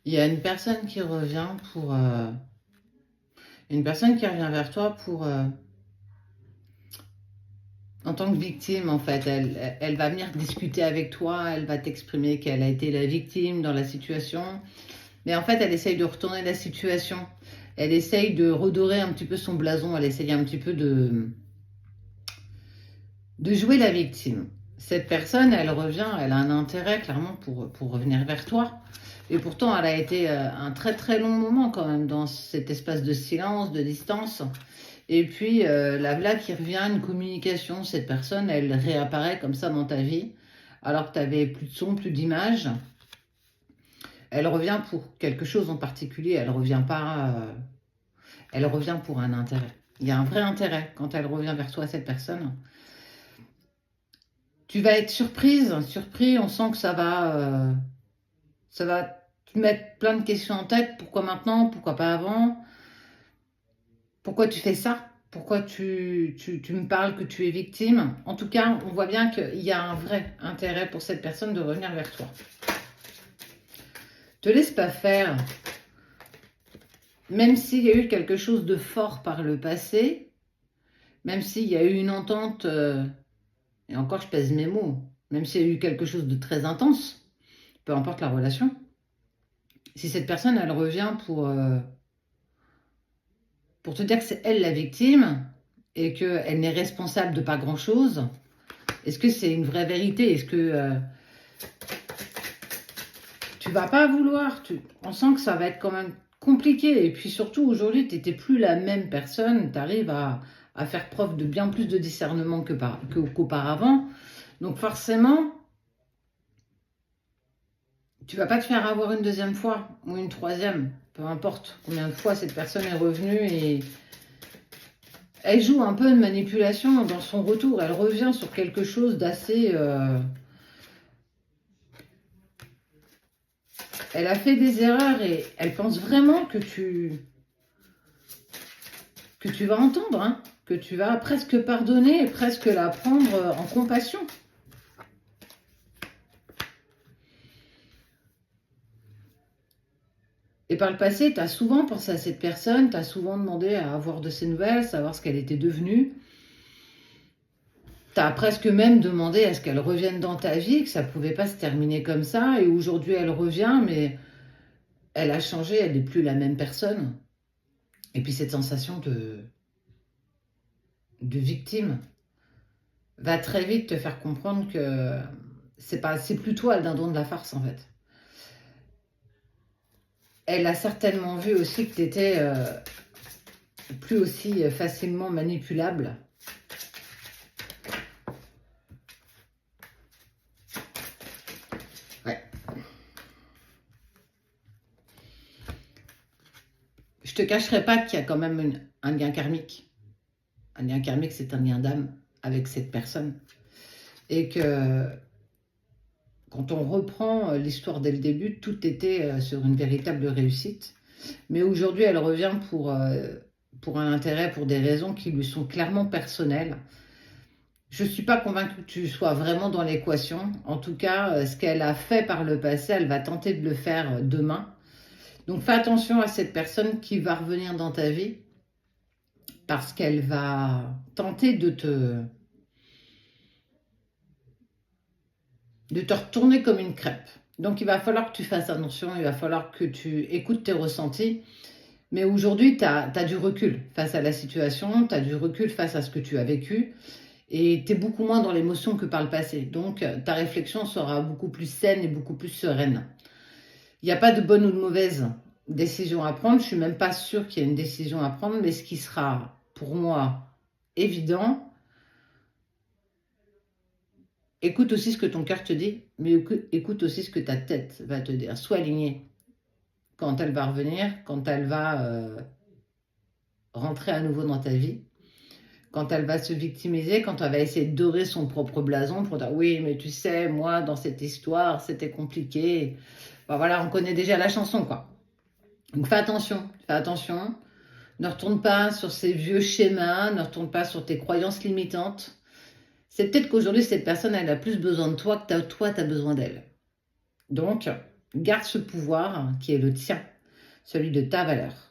Il y a une personne qui revient pour... une personne qui revient vers toi pour... en tant que victime, en fait. Elle va venir discuter avec toi, elle va t'exprimer qu'elle a été la victime dans la situation. Mais en fait, elle essaye de retourner la situation. Elle essaye de redorer un petit peu son blason. Elle essaye un petit peu de jouer la victime. Cette personne, elle revient, elle a un intérêt clairement pour revenir vers toi. Et pourtant, elle a été un très très long moment quand même dans cet espace de silence, de distance. Et puis, la blague qui revient, une communication, cette personne, elle réapparaît comme ça dans ta vie, alors que tu n'avais plus de son, plus d'image. Elle revient pour quelque chose en particulier, elle revient pas, elle revient pour un intérêt. Il y a un vrai intérêt quand elle revient vers toi, cette personne. Tu vas être surpris, on sent que ça va te mettre plein de questions en tête. Pourquoi maintenant? Pourquoi pas avant? Pourquoi tu fais ça? Pourquoi tu me parles que tu es victime? En tout cas, on voit bien qu'il y a un vrai intérêt pour cette personne de revenir vers toi. Te laisse pas faire. Même s'il y a eu quelque chose de fort par le passé, même s'il y a eu une entente, et encore je pèse mes mots, même s'il y a eu quelque chose de très intense, peu importe la relation, si cette personne, elle revient pour te dire que c'est elle la victime et qu'elle n'est responsable de pas grand-chose, est-ce que c'est une vraie vérité? Est-ce que tu vas pas vouloir on sent que ça va être quand même compliqué. Et puis surtout, aujourd'hui, tu n'étais plus la même personne. Tu arrives à faire preuve de bien plus de discernement qu'auparavant. Donc forcément, tu vas pas te faire avoir une deuxième fois ou une troisième. Peu importe combien de fois cette personne est revenue et elle joue un peu de manipulation dans son retour. Elle revient sur quelque chose d'assez... elle a fait des erreurs et elle pense vraiment que tu vas entendre, hein, que tu vas presque pardonner et presque la prendre en compassion. Et par le passé, tu as souvent pensé à cette personne, tu as souvent demandé à avoir de ses nouvelles, savoir ce qu'elle était devenue. Tu as presque même demandé à ce qu'elle revienne dans ta vie, que ça ne pouvait pas se terminer comme ça. Et aujourd'hui, elle revient, mais elle a changé, elle n'est plus la même personne. Et puis cette sensation de victime va très vite te faire comprendre que c'est plus toi le dindon de la farce en fait. Elle a certainement vu aussi que tu étais plus aussi facilement manipulable. Ouais. Je te cacherai pas qu'il y a quand même un lien karmique. Un lien karmique, c'est un lien d'âme avec cette personne. Et que quand on reprend l'histoire dès le début, tout était sur une véritable réussite. Mais aujourd'hui, elle revient pour un intérêt, pour des raisons qui lui sont clairement personnelles. Je ne suis pas convaincue que tu sois vraiment dans l'équation. En tout cas, ce qu'elle a fait par le passé, elle va tenter de le faire demain. Donc fais attention à cette personne qui va revenir dans ta vie parce qu'elle va tenter de te retourner comme une crêpe. Donc il va falloir que tu fasses attention, il va falloir que tu écoutes tes ressentis. Mais aujourd'hui, tu as du recul face à la situation, tu as du recul face à ce que tu as vécu. Et tu es beaucoup moins dans l'émotion que par le passé. Donc, ta réflexion sera beaucoup plus saine et beaucoup plus sereine. Il n'y a pas de bonne ou de mauvaise décision à prendre. Je ne suis même pas sûre qu'il y ait une décision à prendre. Mais ce qui sera, pour moi, évident, écoute aussi ce que ton cœur te dit, mais écoute aussi ce que ta tête va te dire. Sois aligné quand elle va revenir, quand elle va rentrer à nouveau dans ta vie. Quand elle va se victimiser, quand elle va essayer de dorer son propre blason pour dire oui, mais tu sais, moi, dans cette histoire, c'était compliqué. Ben voilà, on connaît déjà la chanson, quoi. Donc fais attention. Ne retourne pas sur ces vieux schémas, ne retourne pas sur tes croyances limitantes. C'est peut-être qu'aujourd'hui, cette personne, elle a plus besoin de toi que toi, tu as besoin d'elle. Donc, Garde ce pouvoir qui est le tien, celui de ta valeur.